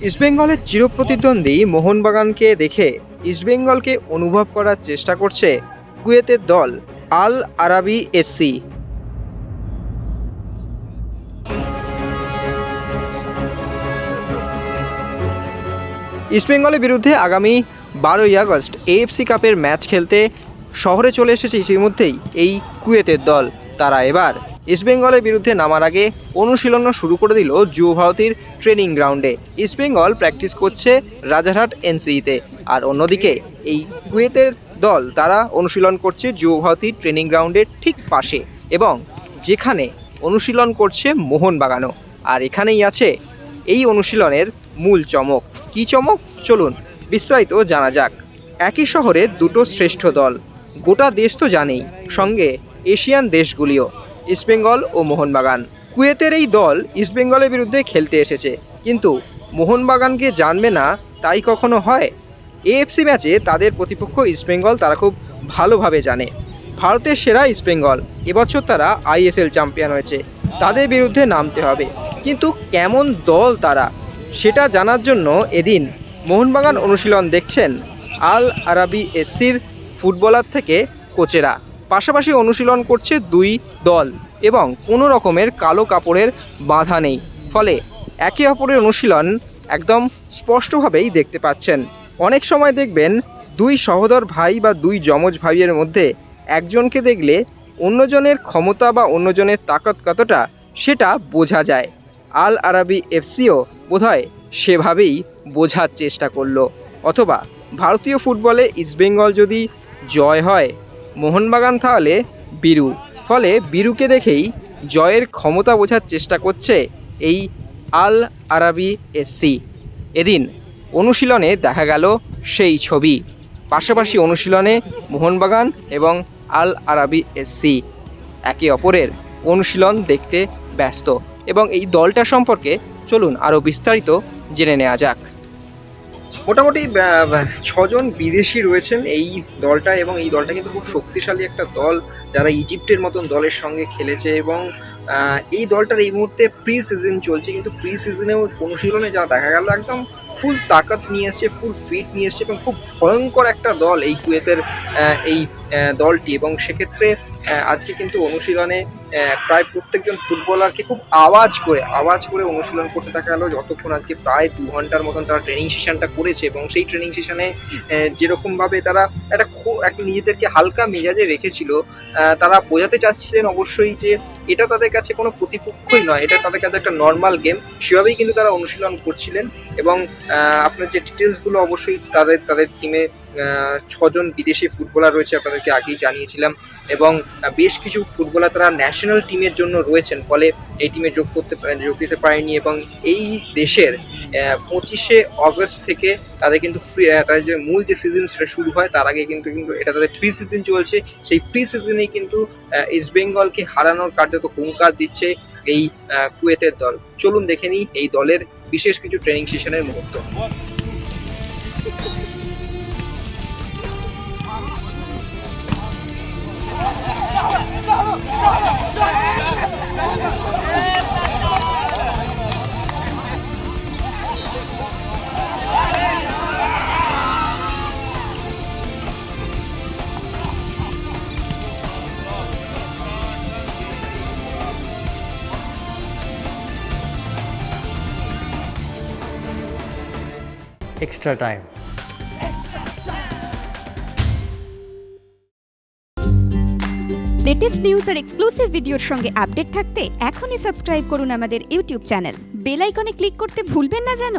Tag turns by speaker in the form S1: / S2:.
S1: ইস্টবেঙ্গলের চিরপ্রতিদ্বন্দ্বী মোহনবাগানকে দেখে ইস্টবেঙ্গলকে অনুভব করার চেষ্টা করছে কুয়েতের দল আল আরাবি এসসি। ইস্টবেঙ্গলের বিরুদ্ধে আগামী 12ই আগস্ট এএফসি কাপের ম্যাচ খেলতে শহরে চলে এসেছে ইতিমধ্যেই এই কুয়েতের দল। তারা এবার ইস্টবেঙ্গলের বিরুদ্ধে নামার আগে অনুশীলনও শুরু করে দিল যুব ভারতীর ট্রেনিং গ্রাউন্ডে। ইস্টবেঙ্গল প্র্যাকটিস করছে রাজারহাট এনসিইতে, আর অন্যদিকে এই কুয়েতের দল তারা অনুশীলন করছে যুব ভারতীর ট্রেনিং গ্রাউন্ডের ঠিক পাশে, এবং যেখানে অনুশীলন করছে মোহনবাগানও। আর এখানেই আছে এই অনুশীলনের মূল চমক। কী চমক, চলুন বিস্তারিত জানা যাক। একই শহরে দুটো শ্রেষ্ঠ দল, গোটা দেশ তো জানেই, সঙ্গে এশিয়ান দেশগুলিও, ইস্টবেঙ্গল ও মোহনবাগান। কুয়েতের এই দল ইস্টবেঙ্গলের বিরুদ্ধে খেলতে এসেছে, কিন্তু মোহনবাগানকে জানবে না তাই কখনো হয়? এএফসি ম্যাচে তাদের প্রতিপক্ষ ইস্টবেঙ্গল তারা খুব ভালোভাবে জানে। ভারতের সেরা ইস্টবেঙ্গল, এবছর তারা আইএসএল চ্যাম্পিয়ন হয়েছে, তাদের বিরুদ্ধে নামতে হবে। কিন্তু কেমন দল তারা, সেটা জানার জন্য এদিন মোহনবাগান অনুশীলন দেখছেন আল আরাবি এসসির ফুটবলার থেকে কোচেরা। পাশাপাশি অনুশীলন করছে দুই দল, এবং কোনো রকমের কালো কাপড়ের বাধা নেই, ফলে একে অপরের অনুশীলন একদম স্পষ্টভাবেই দেখতে পাচ্ছেন। অনেক সময় দেখবেন দুই সহোদর ভাই বা দুই যমজ ভাইয়ের মধ্যে একজনকে দেখলে অন্যজনের ক্ষমতা বা অন্যজনের তাকত কতটা সেটা বোঝা যায়। আল আরাবি এফসিও বোধহয় সেভাবেই বোঝার চেষ্টা করলো। অথবা ভারতীয় ফুটবলে ইস্টবেঙ্গল যদি জয় হয়, মোহনবাগান তাহলে বীরু, ফলে বীরুকে দেখেই জয়ের ক্ষমতা বোঝার চেষ্টা করছে এই আল আরাবি এসসি। এদিন অনুশীলনে দেখা গেল সেই ছবি। পাশাপাশি অনুশীলনে মোহনবাগান এবং আল আরাবি এসসি একে অপরের অনুশীলন দেখতে ব্যস্ত, এবং এই দলটা সম্পর্কে চলুন আরও বিস্তারিত জেনে নেওয়া যাক। মোটামুটি 6জন বিদেশি রয়েছেন এই দলটা, এবং এই দলটা কিন্তু খুব শক্তিশালী একটা দল, যারা ইজিপ্টের মতন দলের সঙ্গে খেলেছে। এবং এই দলটার এই মুহূর্তে প্রি সিজন চলছে, কিন্তু প্রি সিজনেও অনুশীলনে যা দেখা গেল একদম ফুল তাকাত নিয়ে এসছে, ফুল ফিট নিয়ে এসছে, এবং খুব ভয়ঙ্কর একটা দল এই কুয়েতের এই দলটি। এবং সেক্ষেত্রে আজকে কিন্তু অনুশীলনে প্রায় প্রত্যেকজন ফুটবলারকে খুব আওয়াজ করে অনুশীলন করতে দেখা গেল। যতক্ষণ আজকে প্রায় 2 ঘন্টার মতন তারা ট্রেনিং সেশনটা করেছে, এবং সেই ট্রেনিং সেশনে যেরকমভাবে তারা একটা নিজেদেরকে হালকা মেজাজে রেখেছিল, তারা বোঝাতে চাচ্ছিলেন অবশ্যই যে এটা তাদের কাছে কোনো প্রতিপক্ষই নয়, এটা তাদের কাছে একটা নর্মাল গেম। সেভাবেই কিন্তু তারা অনুশীলন করছিলেন। এবং আপনার যে ডিটেলসগুলো অবশ্যই তাদের টিমে 6জন বিদেশি ফুটবলার রয়েছে, আপনাদেরকে আগেই জানিয়েছিলাম, এবং বেশ কিছু ফুটবলার তারা ন্যাশনাল টিমের জন্য রয়েছেন, ফলে এই টিমে যোগ দিতে পারেনি। এবং এই দেশের 25শে অগস্ট থেকে তাদের কিন্তু তাদের যে মূল যে সিজন সেটা শুরু হয়, তার আগে কিন্তু এটা তাদের প্রি সিজন চলছে। সেই প্রি সিজনেই কিন্তু ইস্টবেঙ্গলকে হারানোর কার্যত হুঙ্কার দিচ্ছে এই কুয়েতের দল। চলুন দেখে নিই এই দলের বিশেষ কিছু ট্রেনিং সেশনের মুহূর্ত।
S2: extra time.
S3: লেটেস্ট নিউজ আর এক্সক্লুসিভ ভিডিওর সঙ্গে আপডেট থাকতে এখনই সাবস্ক্রাইব করুন আমাদের ইউটিউব চ্যানেল। বেল আইকনে ক্লিক করতে ভুলবেন না যেন।